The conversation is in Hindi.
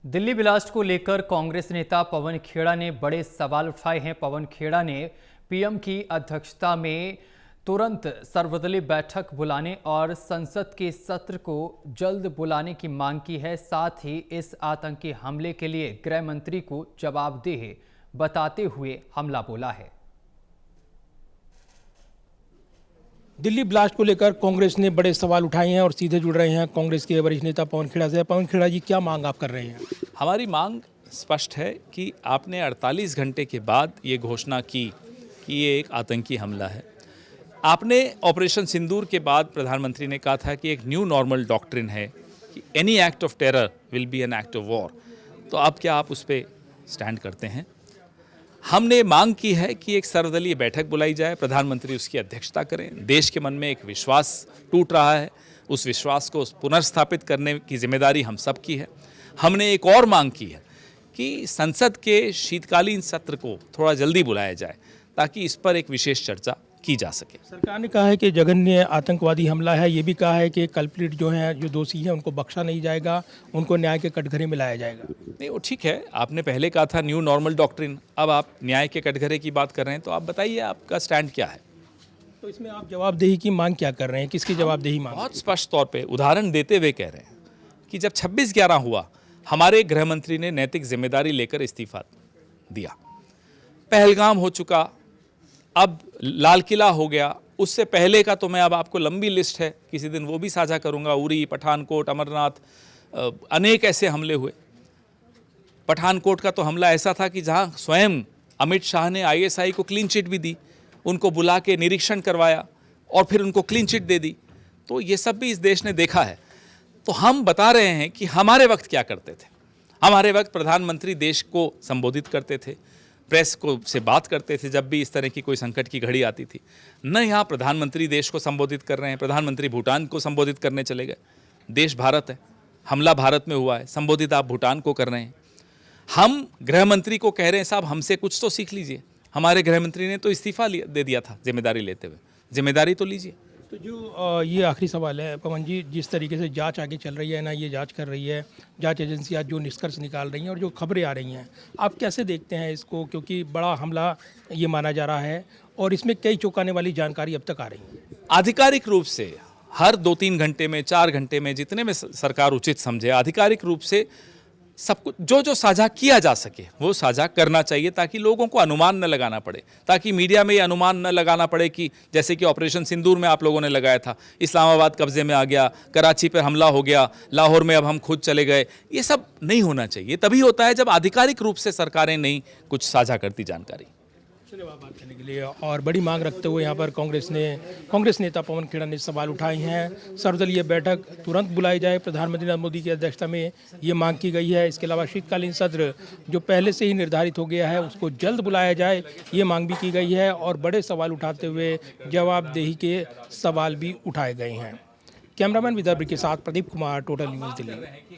दिल्ली ब्लास्ट को लेकर कांग्रेस नेता पवन खेड़ा ने बड़े सवाल उठाए हैं। पवन खेड़ा ने पीएम की अध्यक्षता में तुरंत सर्वदलीय बैठक बुलाने और संसद के सत्र को जल्द बुलाने की मांग की है। साथ ही इस आतंकी हमले के लिए गृह मंत्री को जवाबदेह बताते हुए हमला बोला है। दिल्ली ब्लास्ट को लेकर कांग्रेस ने बड़े सवाल उठाए हैं और सीधे जुड़ रहे हैं कांग्रेस के वरिष्ठ नेता पवन खेड़ा से। पवन खेड़ा जी, क्या मांग आप कर रहे हैं? हमारी मांग स्पष्ट है कि आपने 48 घंटे के बाद ये घोषणा की कि ये एक आतंकी हमला है। आपने ऑपरेशन सिंदूर के बाद प्रधानमंत्री ने कहा था कि एक न्यू नॉर्मल डॉक्ट्रिन है कि any act of terror will be an act of war. तो अब क्या आप उस पर स्टैंड करते हैं? हमने मांग की है कि एक सर्वदलीय बैठक बुलाई जाए, प्रधानमंत्री उसकी अध्यक्षता करें। देश के मन में एक विश्वास टूट रहा है, उस विश्वास को पुनर्स्थापित करने की जिम्मेदारी हम सब की है। हमने एक और मांग की है कि संसद के शीतकालीन सत्र को थोड़ा जल्दी बुलाया जाए ताकि इस पर एक विशेष चर्चा की जा सके। सरकार ने कहा है कि जघन्य आतंकवादी हमला है, ये भी कहा है कि कल्प्रिट जो हैं, जो दोषी हैं, उनको बख्शा नहीं जाएगा, उनको न्याय के कटघरे में लाया जाएगा। नहीं, वो ठीक है, आपने पहले कहा था न्यू नॉर्मल डॉक्ट्रिन, अब आप न्याय के कटघरे की बात कर रहे हैं, तो आप बताइए आपका स्टैंड क्या है? तो इसमें आप जवाबदेही की मांग क्या कर रहे हैं? किसकी जवाबदेही मांग? बहुत स्पष्ट तौर पे उदाहरण देते हुए कह रहे हैं कि जब 26/11 हुआ, हमारे गृह मंत्री ने नैतिक जिम्मेदारी लेकर इस्तीफा दिया। पहलगाम हो चुका, अब लाल किला हो गया, उससे पहले का तो मैं अब आपको लंबी लिस्ट है, किसी दिन वो भी साझा करूंगा। उरी, पठानकोट, अमरनाथ, अनेक ऐसे हमले हुए। पठानकोट का तो हमला ऐसा था कि जहां स्वयं अमित शाह ने आईएसआई को क्लीन चिट भी दी, उनको बुला के निरीक्षण करवाया और फिर उनको क्लीन चिट दे दी। तो ये सब भी इस देश ने देखा है। तो हम बता रहे हैं कि हमारे वक्त क्या करते थे। हमारे वक्त प्रधानमंत्री देश को संबोधित करते थे, प्रेस को से बात करते थे जब भी इस तरह की कोई संकट की घड़ी आती थी। न यहाँ प्रधानमंत्री देश को संबोधित कर रहे हैं, प्रधानमंत्री भूटान को संबोधित करने चले गए। देश भारत है, हमला भारत में हुआ है, संबोधित आप भूटान को कर रहे हैं। हम गृह मंत्री को कह रहे हैं साहब हमसे कुछ तो सीख लीजिए। हमारे गृह मंत्री ने तो इस्तीफा दे दिया था जिम्मेदारी लेते हुए, जिम्मेदारी तो लीजिए। तो जो ये आखिरी सवाल है पवन जी, जिस तरीके से जांच आगे चल रही है ना, ये जांच कर रही है, जांच एजेंसी आज जो निष्कर्ष निकाल रही हैं और जो खबरें आ रही हैं, आप कैसे देखते हैं इसको? क्योंकि बड़ा हमला ये माना जा रहा है और इसमें कई चौंकाने वाली जानकारी अब तक आ रही है। आधिकारिक रूप से हर 2-3 घंटे में, 4 घंटे में, जितने में सरकार उचित समझे, आधिकारिक रूप से सब कुछ जो साझा किया जा सके वो साझा करना चाहिए, ताकि लोगों को अनुमान न लगाना पड़े, ताकि मीडिया में ये अनुमान न लगाना पड़े कि जैसे कि ऑपरेशन सिंदूर में आप लोगों ने लगाया था, इस्लामाबाद कब्जे में आ गया, कराची पर हमला हो गया, लाहौर में अब हम खुद चले गए। ये सब नहीं होना चाहिए। तभी होता है जब आधिकारिक रूप से सरकारें नहीं कुछ साझा करती जानकारी। धन्यवाद बात करने के लिए। और बड़ी मांग रखते हुए यहाँ पर कांग्रेस नेता पवन खेड़ा ने सवाल उठाए हैं। सर्वदलीय बैठक तुरंत बुलाई जाए, प्रधानमंत्री नरेंद्र मोदी की अध्यक्षता में ये मांग की गई है। इसके अलावा शीतकालीन सत्र जो पहले से ही निर्धारित हो गया है उसको जल्द बुलाया जाए, ये मांग भी की गई है। और बड़े सवाल उठाते हुए जवाबदेही के सवाल भी उठाए गए हैं। कैमरामैन विदर्भ के साथ प्रदीप कुमार, टोटल न्यूज़, दिल्ली।